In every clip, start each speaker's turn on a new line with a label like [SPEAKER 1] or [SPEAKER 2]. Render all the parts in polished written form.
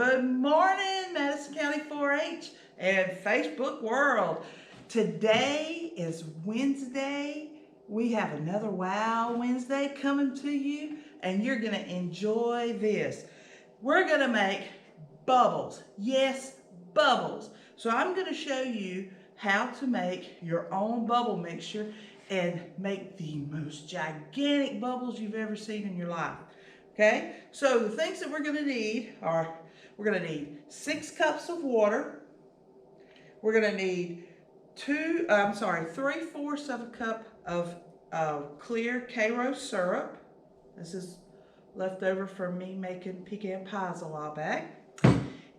[SPEAKER 1] Good morning, Madison County 4-H and Facebook world. Today is Wednesday. We have another Wow Wednesday coming to you, and you're going to enjoy this. We're going to make bubbles. Yes, bubbles. So I'm going to show you how to make your own bubble mixture and make the most gigantic bubbles you've ever seen in your life. Okay, so the things that we're going to need are, we're going to need 6 cups of water. We're going to need 3/4 of a cup of clear Karo syrup. This is left over from me making pecan pies a while back.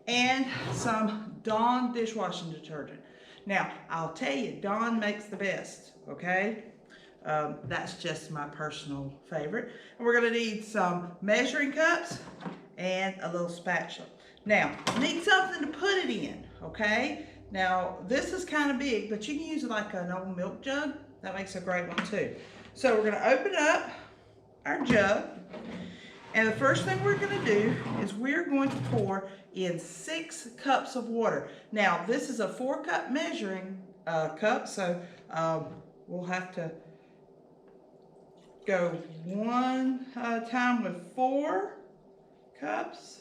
[SPEAKER 1] And some Dawn dishwashing detergent. Now, I'll tell you, Dawn makes the best, okay? That's just my personal favorite. And we're going to need some measuring cups and a little spatula. Now, need something to put it in, okay? Now, this is kind of big, but you can use like an old milk jug. That makes a great one too. So we're going to open up our jug. And the first thing we're going to do is we're going to pour in 6 cups of water. Now, this is a 4-cup measuring cup, so we'll have to go one time with 4 cups.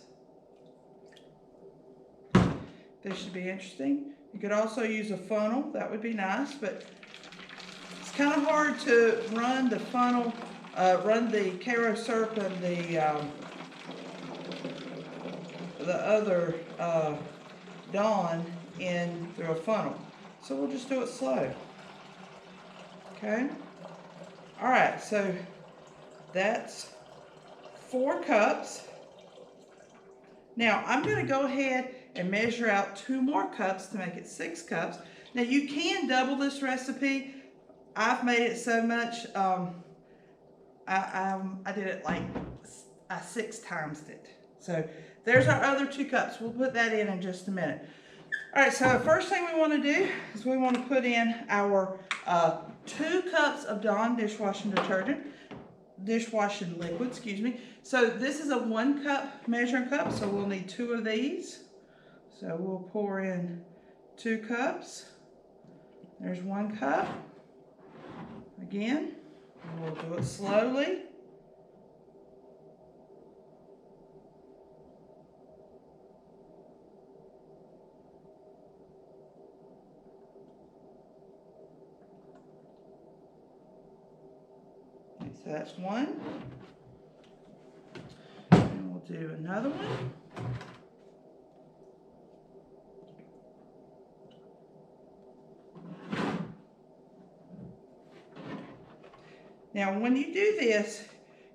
[SPEAKER 1] This should be interesting. You could also use a funnel. That would be nice, but it's kind of hard to run the funnel, run the Karo syrup and the other Dawn in through a funnel. So we'll just do it slow. Okay. All right, so that's 4 cups. Now I'm going to go ahead and measure out 2 more cups to make it 6 cups. Now you can double this recipe. I've made it so much, I did it like I 6 times it. So there's our other 2 cups. We'll put that in just a minute. All right, so the first thing we want to do is we want to put in our 2 cups of Dawn dishwashing liquid, excuse me. So this is a 1 cup measuring cup, so we'll need 2 of these. So we'll pour in 2 cups. There's 1 cup. Again, we'll do it slowly. So that's 1. And we'll do another one. Now when you do this,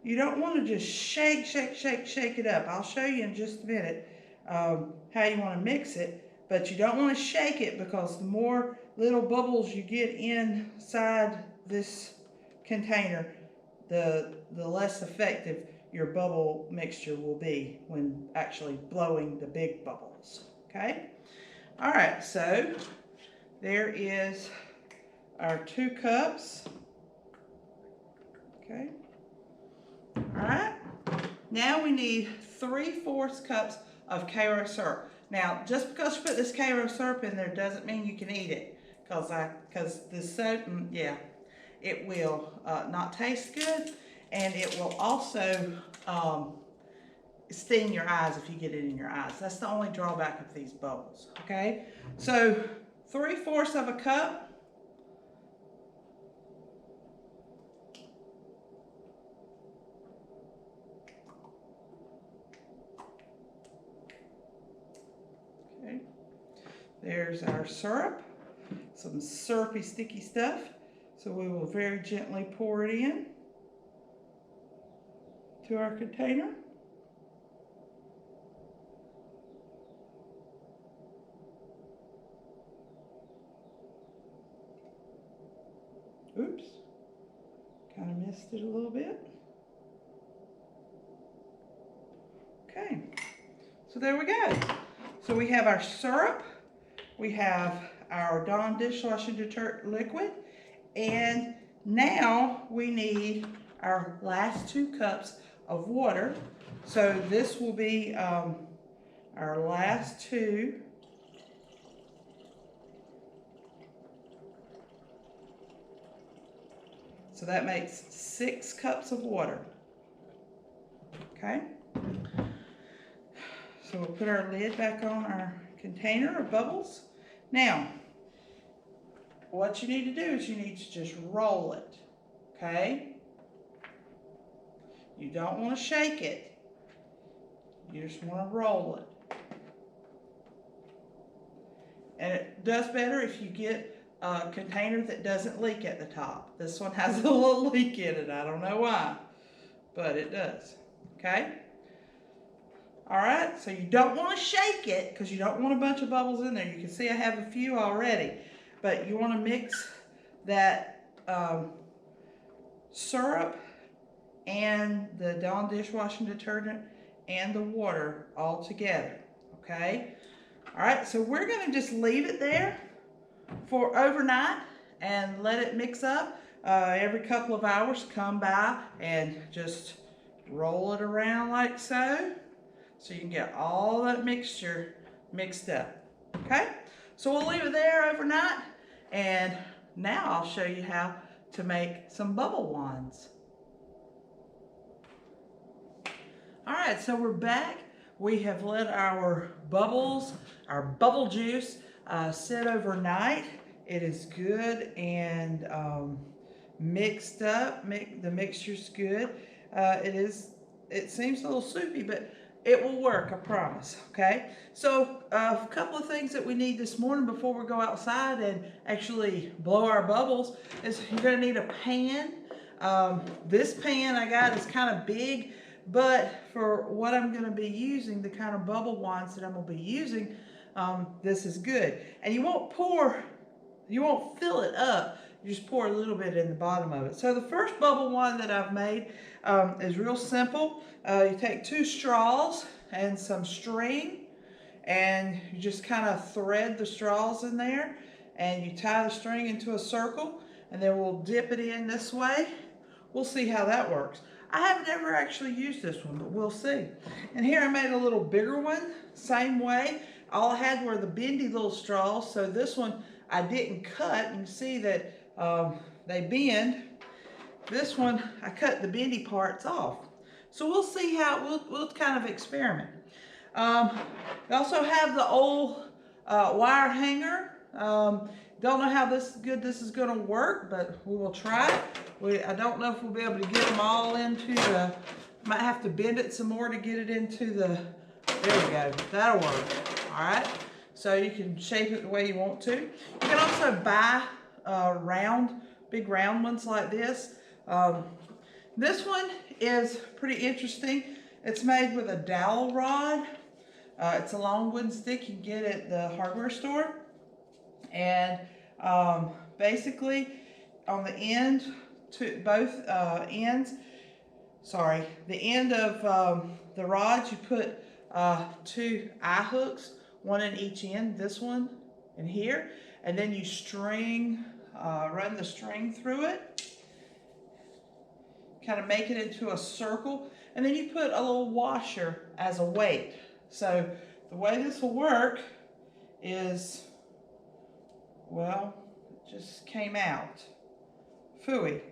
[SPEAKER 1] you don't want to just shake it up. I'll show you in just a minute how you want to mix it, but you don't want to shake it because the more little bubbles you get inside this container, the less effective your bubble mixture will be when actually blowing the big bubbles, okay? All right, so there is our 2 cups, okay? All right, now we need 3/4 cups of Karo syrup. Now, just because you put this Karo syrup in there doesn't mean you can eat it, because the soap, yeah, it will not taste good, and it will also sting your eyes if you get it in your eyes. That's the only drawback of these bubbles, okay? So 3/4 of a cup. Okay, there's our syrup, some syrupy sticky stuff. So we will very gently pour it in to our container. Oops, kind of missed it a little bit. Okay, so there we go. So we have our syrup, we have our Dawn dishwashing detergent liquid, and now we need our last 2 cups of water. So this will be our last two. So that makes 6 cups of water. Okay? So we'll put our lid back on our container of bubbles. Now, what you need to do is you need to just roll it. Okay? You don't want to shake it. You just want to roll it. And it does better if you get a container that doesn't leak at the top. This one has a little leak in it. I don't know why, but it does. Okay? All right, so you don't want to shake it because you don't want a bunch of bubbles in there. You can see I have a few already, but you want to mix that syrup and the Dawn dishwashing detergent and the water all together. Okay? All right, so we're going to just leave it there for overnight and let it mix up. Every couple of hours, come by and just roll it around like so you can get all that mixture mixed up. Okay, so we'll leave it there overnight, and now I'll show you how to make some bubble wands. All right, so we're back. We have let our bubbles, our bubble juice, sit overnight. It is good and mixed up. The mixture's good. It seems a little soupy, but it will work, I promise. Okay, so a couple of things that we need this morning before we go outside and actually blow our bubbles is you're going to need a pan. This pan I got is kind of big, but for what I'm going to be using, the kind of bubble wands that I'm going to be using, this is good. And you won't fill it up. You just pour a little bit in the bottom of it. So the first bubble wand that I've made is real simple. You take 2 straws and some string, and you just kind of thread the straws in there, and you tie the string into a circle, and then we'll dip it in this way. We'll see how that works. I have never actually used this one, but we'll see. And here I made a little bigger one, same way. All I had were the bendy little straws, so this one I didn't cut. You can see that they bend. This one, I cut the bendy parts off. So we'll see how, we'll kind of experiment. We also have the old wire hanger. Don't know how good this is going to work, but we will try it. I don't know if we'll be able to get them all into the, might have to bend it some more to get it into the, there we go, that'll work. All right, so you can shape it the way you want to. You can also buy big round ones like this. This one is pretty interesting. It's made with a dowel rod. It's a long wooden stick you can get at the hardware store. And basically on the end, the end of the rods, you put 2 eye hooks, one in each end, this one and here, and then you run the string through it, kind of make it into a circle, and then you put a little washer as a weight. So the way this will work is, well, it just came out. Phooey.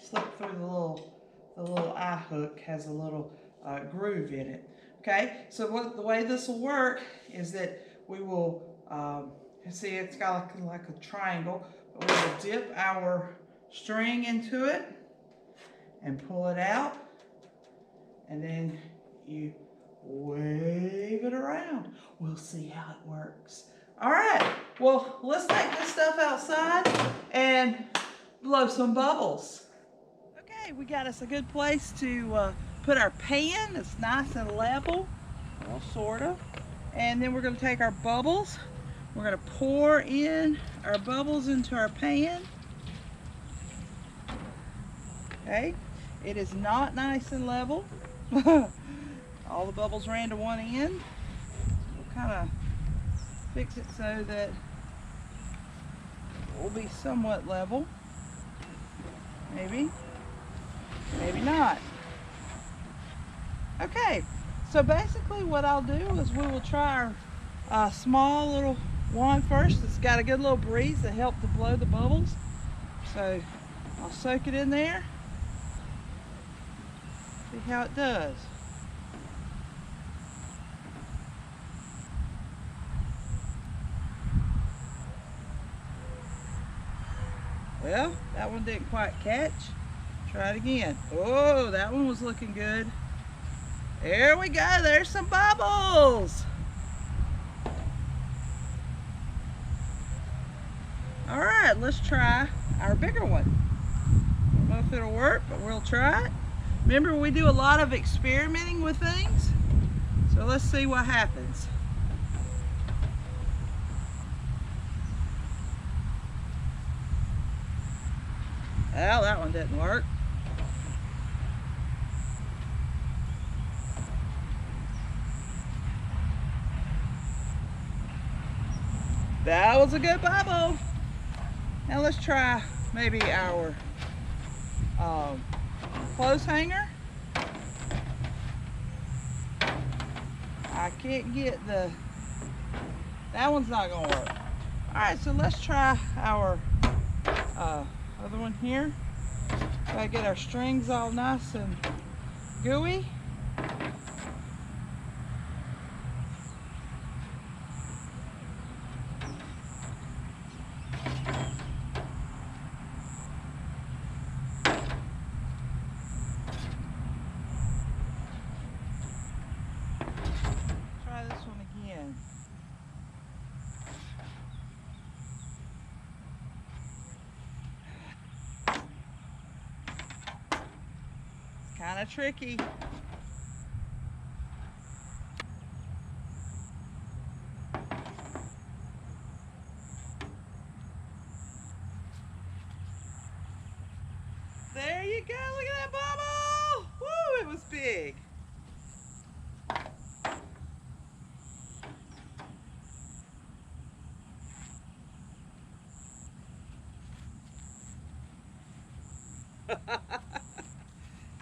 [SPEAKER 1] Slip through the little eye hook has a little groove in it. Okay, so the way this will work is that we will, see it's got like a triangle, but we will dip our string into it and pull it out, and then you wave it around. We'll see how it works. All right, well, let's take this stuff outside and blow some bubbles. Okay, we got us a good place to put our pan. It's nice and level, well, sort of. And then we're going to take our bubbles. We're going to pour in our bubbles into our pan. Okay, it is not nice and level. All the bubbles ran to one end. We'll kind of fix it so that it will be somewhat level. Maybe, maybe not. Okay, So basically what I'll do is we will try our small little one first. It's got a good little breeze that helps to blow the bubbles. So I'll soak it in there. See how it does. Well, that one didn't quite catch. Try it again. Oh, that one was looking good. There we go. There's some bubbles. All right, let's try our bigger one. I don't know if it'll work, but we'll try it. Remember, we do a lot of experimenting with things. So let's see what happens. Well, that one didn't work. That was a good bubble. Now let's try maybe our clothes hanger. I can't get that one's not gonna work. All right, so let's try our other one here. Gotta get our strings all nice and gooey. Try this one again. Kind of tricky. There you go, look at that bubble! Woo, it was big.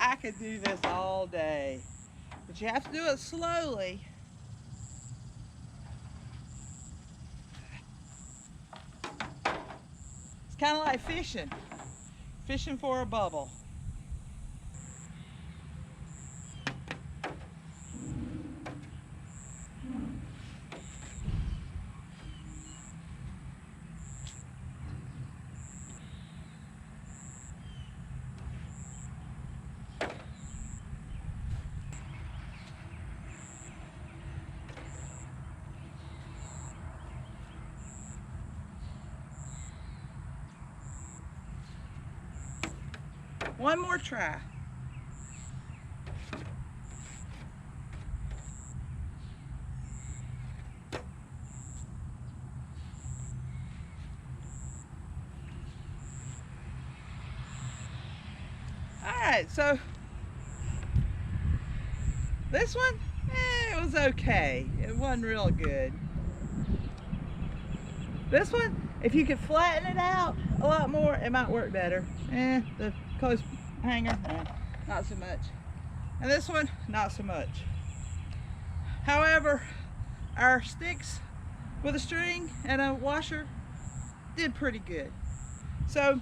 [SPEAKER 1] I could do this all day, but you have to do it slowly. It's kind of like fishing for a bubble. One more try. All right, so this one, it was okay. It wasn't real good. This one, if you could flatten it out a lot more, it might work better. The clothes hanger, not so much. And this one, not so much. However, our sticks with a string and a washer did pretty good. So,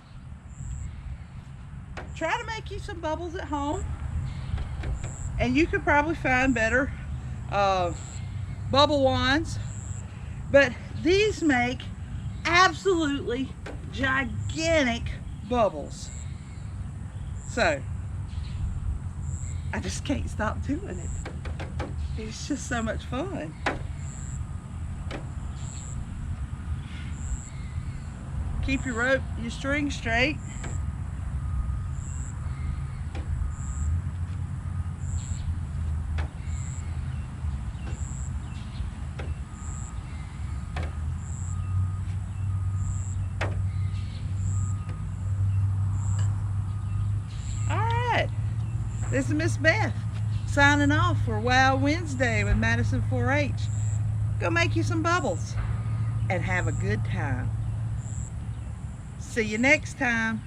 [SPEAKER 1] try to make you some bubbles at home, and you could probably find better bubble wands, but these make absolutely gigantic bubbles. So I just can't stop doing it. It's just so much fun. Keep your string straight. This is Miss Beth signing off for Wow Wednesday with Madison 4-H. Go make you some bubbles and have a good time. See you next time.